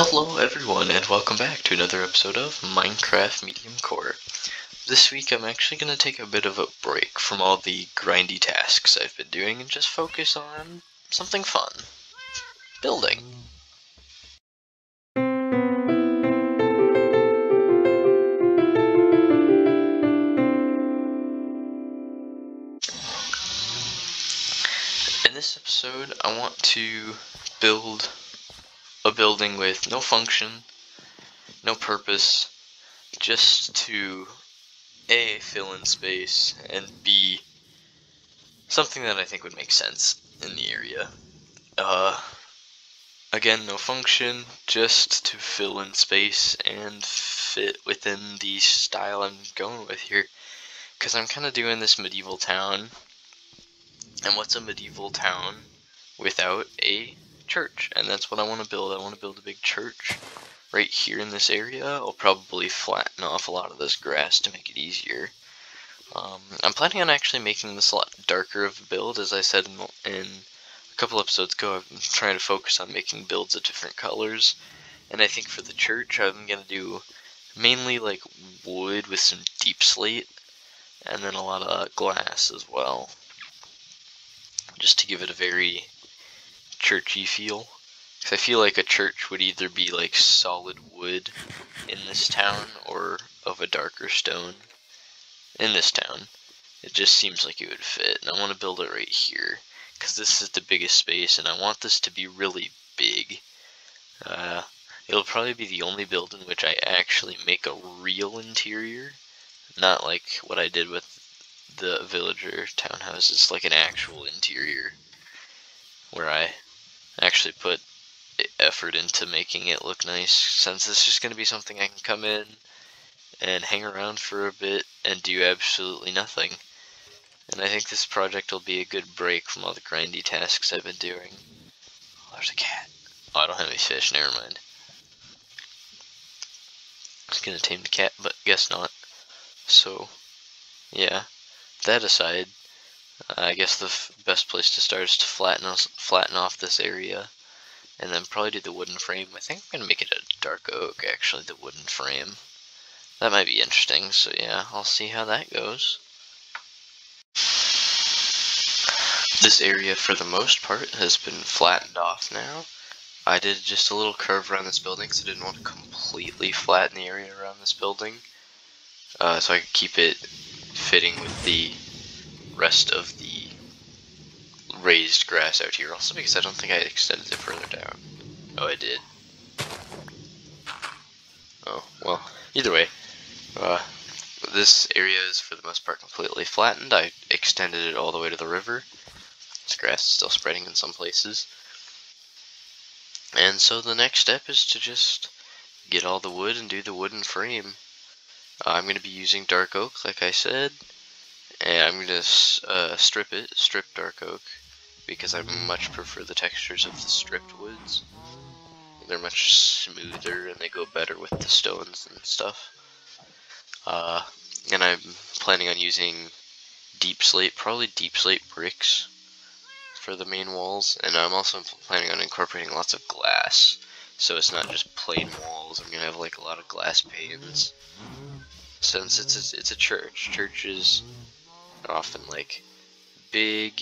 Hello everyone and welcome back to another episode of Minecraft Mediumcore. This week I'm actually going to take a bit of a break from all the grindy tasks I've been doing and just focus on something fun. Building. In this episode I want to build a building with no function, no purpose, just to A, fill in space, and B, something that I think would make sense in the area. Again, no function, just to fill in space and fit within the style I'm going with here. Because I'm kind of doing this medieval town. And what's a medieval town without a church? And that's what I want to build. I want to build a big church right here in this area. I'll probably flatten off a lot of this grass to make it easier. I'm planning on actually making this a lot darker of a build, as I said in a couple episodes ago. I'm trying to focus on making builds of different colors, and I think for the church I'm going to do mainly like wood with some deep slate, and then a lot of glass as well, just to give it a very churchy feel. Because I feel like a church would either be like solid wood in this town or of a darker stone. In this town, it just seems like it would fit, and I want to build it right here because this is the biggest space and I want this to be really big. It'll probably be the only build in which I actually make a real interior, not like what I did with the villager townhouses, like an actual interior where I actually put effort into making it look nice, since this is just going to be something I can come in and hang around for a bit and do absolutely nothing. And I think this project will be a good break from all the grindy tasks I've been doing. Oh, there's a cat. Oh, I don't have any fish, never mind. I was gonna tame the cat, but guess not. So, yeah. That aside, I guess the best place to start is to flatten off this area, and then probably do the wooden frame. I think I'm gonna make it a dark oak, actually, the wooden frame. That might be interesting, so yeah, I'll see how that goes. This area, for the most part, has been flattened off now. I did just a little curve around this building because I didn't want to completely flatten the area around this building, so I could keep it fitting with the rest of the raised grass out here. Also because I don't think I extended it further down. Oh, I did. Oh, well, either way. This area is for the most part completely flattened. I extended it all the way to the river. This grass is still spreading in some places. And so the next step is to just get all the wood and do the wooden frame. I'm going to be using dark oak, like I said. And I'm going to strip dark oak, because I much prefer the textures of the stripped woods. They're much smoother and they go better with the stones and stuff. And I'm planning on using deep slate, probably deep slate bricks for the main walls, and I'm also planning on incorporating lots of glass, so it's not just plain walls. I'm gonna have like a lot of glass panes, since it's a church. Churches are often like big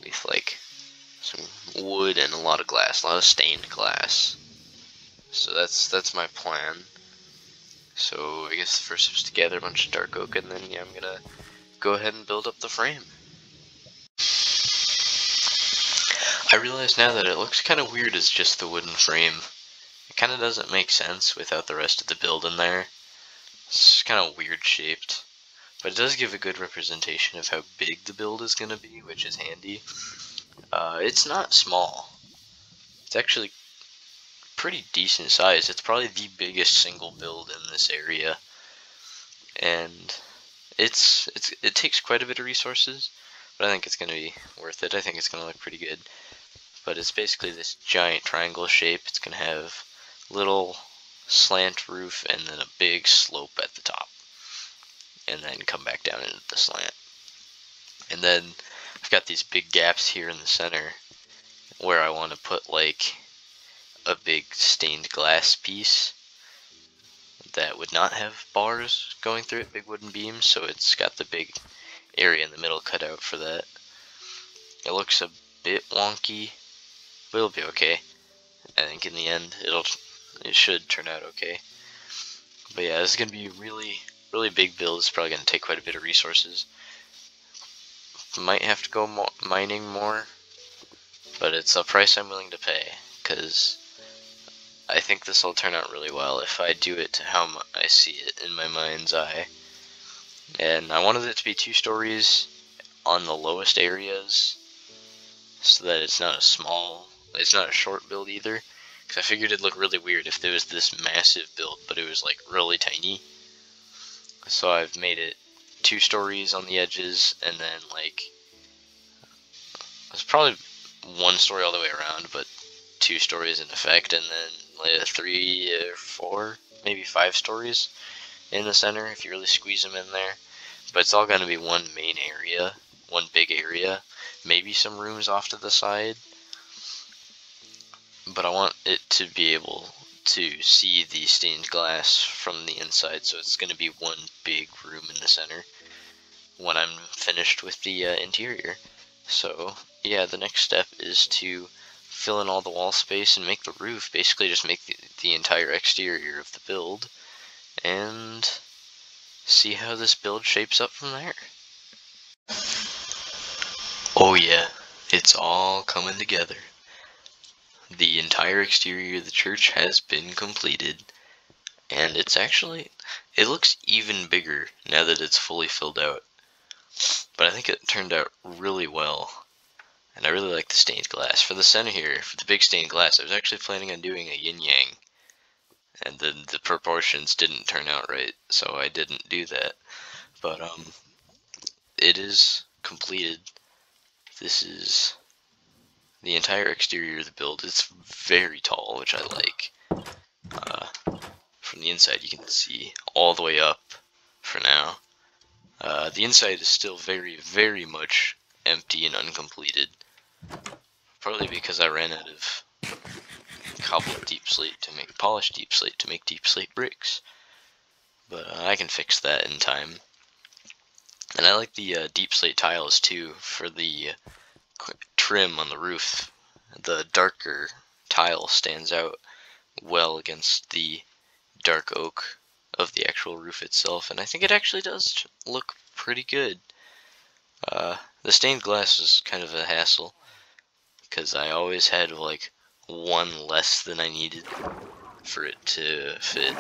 with like some wood and a lot of glass, a lot of stained glass. So that's my plan. So I guess the first step is to gather a bunch of dark oak, and then yeah, I'm gonna go ahead and build up the frame. I realize now that it looks kind of weird as just the wooden frame. It kind of doesn't make sense without the rest of the build in there. It's kind of weird shaped, but it does give a good representation of how big the build is gonna be, which is handy. It's not small. It's actually pretty decent size. It's probably the biggest single build in this area, and it takes quite a bit of resources, but I think it's gonna be worth it. I think it's gonna look pretty good. But it's basically this giant triangle shape. It's gonna have little slant roof and then a big slope at the top, and then come back down into the slant. And then I've got these big gaps here in the center where I want to put like a big stained glass piece that would not have bars going through it, big wooden beams, so it's got the big area in the middle cut out for that. It looks a bit wonky, but it'll be okay. I think in the end it should turn out okay. But yeah, this is gonna be really big build. It's probably gonna take quite a bit of resources. Might have to go mining more, but it's a price I'm willing to pay, because I think this will turn out really well if I do it to how I see it in my mind's eye. And I wanted it to be 2 stories on the lowest areas, so that it's not a short build either, because I figured it'd look really weird if there was this massive build but it was like really tiny. So I've made it 2 stories on the edges, and then like it's probably 1 story all the way around, but 2 stories in effect, and then like 3 or 4, maybe 5 stories in the center if you really squeeze them in there. But it's all gonna be one main area, one big area, maybe some rooms off to the side. But I want it to be able to see the stained glass from the inside, so it's gonna be one big room in the center when I'm finished with the interior. So yeah, the next step is to fill in all the wall space and make the roof, basically just make the entire exterior of the build, and see how this build shapes up from there. Oh yeah, it's all coming together. The entire exterior of the church has been completed, and it looks even bigger now that it's fully filled out. But I think it turned out really well, and I really like the stained glass. For the center here, for the big stained glass, I was actually planning on doing a yin-yang, and then the proportions didn't turn out right, so I didn't do that. But it is completed. This is the entire exterior of the build. It's very tall, which I like. From the inside you can see all the way up for now. The inside is still very much empty and uncompleted, partly because I ran out of cobbled deep slate to make polished deep slate to make deep slate bricks, but I can fix that in time. And I like the deep slate tiles too for the trim on the roof. The darker tile stands out well against the dark oak of the actual roof itself, and I think it actually does look pretty good. The stained glass was kind of a hassle, because I always had like 1 less than I needed for it to fit,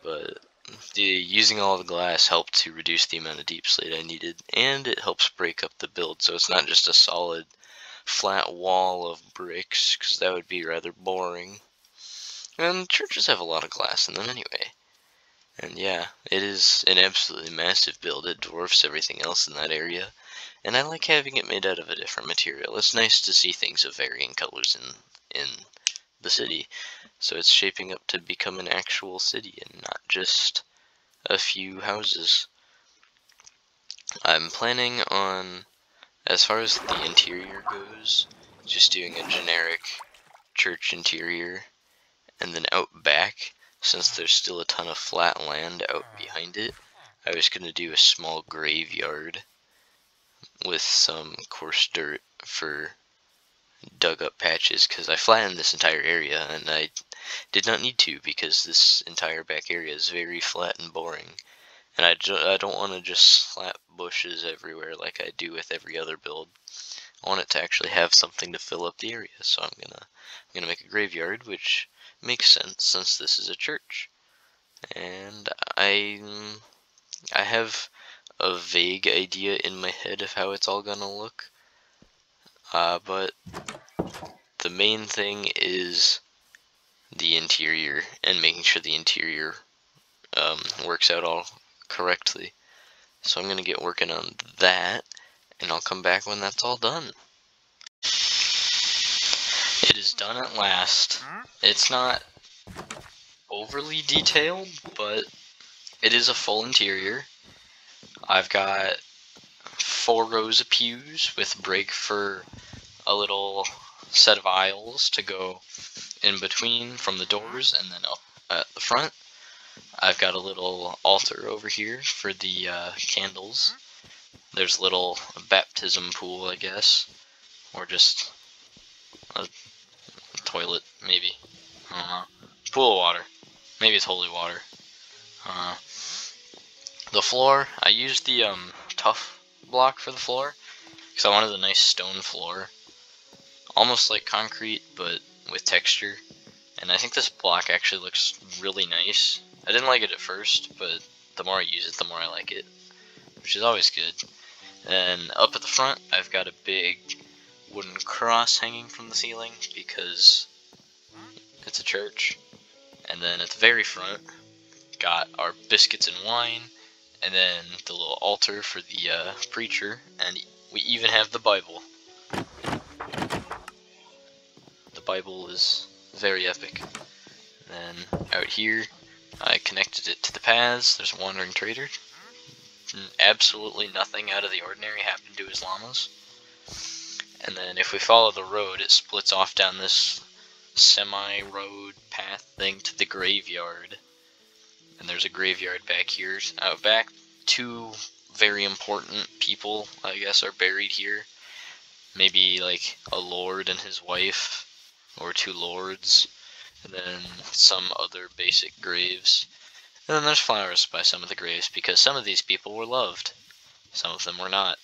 but using all the glass helped to reduce the amount of deep slate I needed, and it helps break up the build, so it's not just a solid flat wall of bricks, because that would be rather boring. And churches have a lot of glass in them anyway. And yeah, it is an absolutely massive build. It dwarfs everything else in that area, and I like having it made out of a different material. It's nice to see things of varying colors in the city, so it's shaping up to become an actual city and not just a few houses. I'm planning on, as far as the interior goes, just doing a generic church interior, and then out back, since there's still a ton of flat land out behind it, I was going to do a small graveyard with some coarse dirt for dug up patches, because I flattened this entire area, and I did not need to, because this entire back area is very flat and boring, and I don't want to just slap bushes everywhere like I do with every other build. I want it to actually have something to fill up the area, so I'm gonna make a graveyard, which makes sense since this is a church. And I have a vague idea in my head of how it's all gonna look, but the main thing is the interior and making sure the interior works out all correctly. So I'm gonna get working on that, and I'll come back when that's all done. It is done at last. It's not overly detailed, but it is a full interior. I've got 4 rows of pews with break for a little set of aisles to go in between from the doors, and then up at the front I've got a little altar over here for the candles. There's a little baptism pool, I guess, or just a toilet, maybe. I don't know. Pool of water. Maybe it's holy water. The floor, I used the tough block for the floor because I wanted a nice stone floor, almost like concrete but with texture. And I think this block actually looks really nice. I didn't like it at first, but the more I use it, the more I like it, which is always good. And up at the front, I've got a big wooden cross hanging from the ceiling because it's a church. And then at the very front, got our biscuits and wine, and then the little altar for the preacher, and we even have the Bible. The Bible is very epic. And then out here, I connected it to the paths. There's a wandering trader. Absolutely nothing out of the ordinary happened to his llamas. And then if we follow the road, it splits off down this semi-road path thing to the graveyard. And there's a graveyard back here. Out back, two very important people, I guess, are buried here. Maybe like a lord and his wife, or two lords, and then some other basic graves. And then there's flowers by some of the graves, because some of these people were loved. Some of them were not.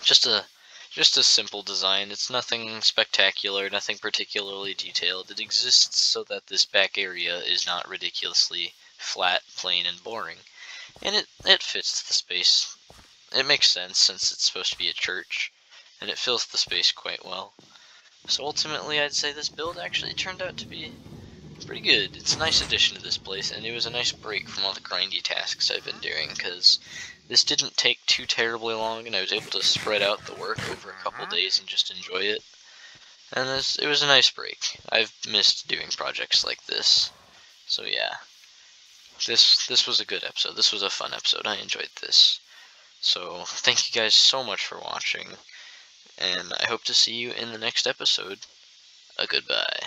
Just a simple design. It's nothing spectacular, nothing particularly detailed. It exists so that this back area is not ridiculously flat, plain, and boring. And it fits the space. It makes sense since it's supposed to be a church, and it fills the space quite well. So ultimately, I'd say this build actually turned out to be pretty good. It's a nice addition to this place, and it was a nice break from all the grindy tasks I've been doing, because this didn't take too terribly long, and I was able to spread out the work over a couple days and just enjoy it. And it was a nice break. I've missed doing projects like this. So yeah, this was a good episode. this was a fun episode. I enjoyed this. So thank you guys so much for watching, and I hope to see you in the next episode. Goodbye.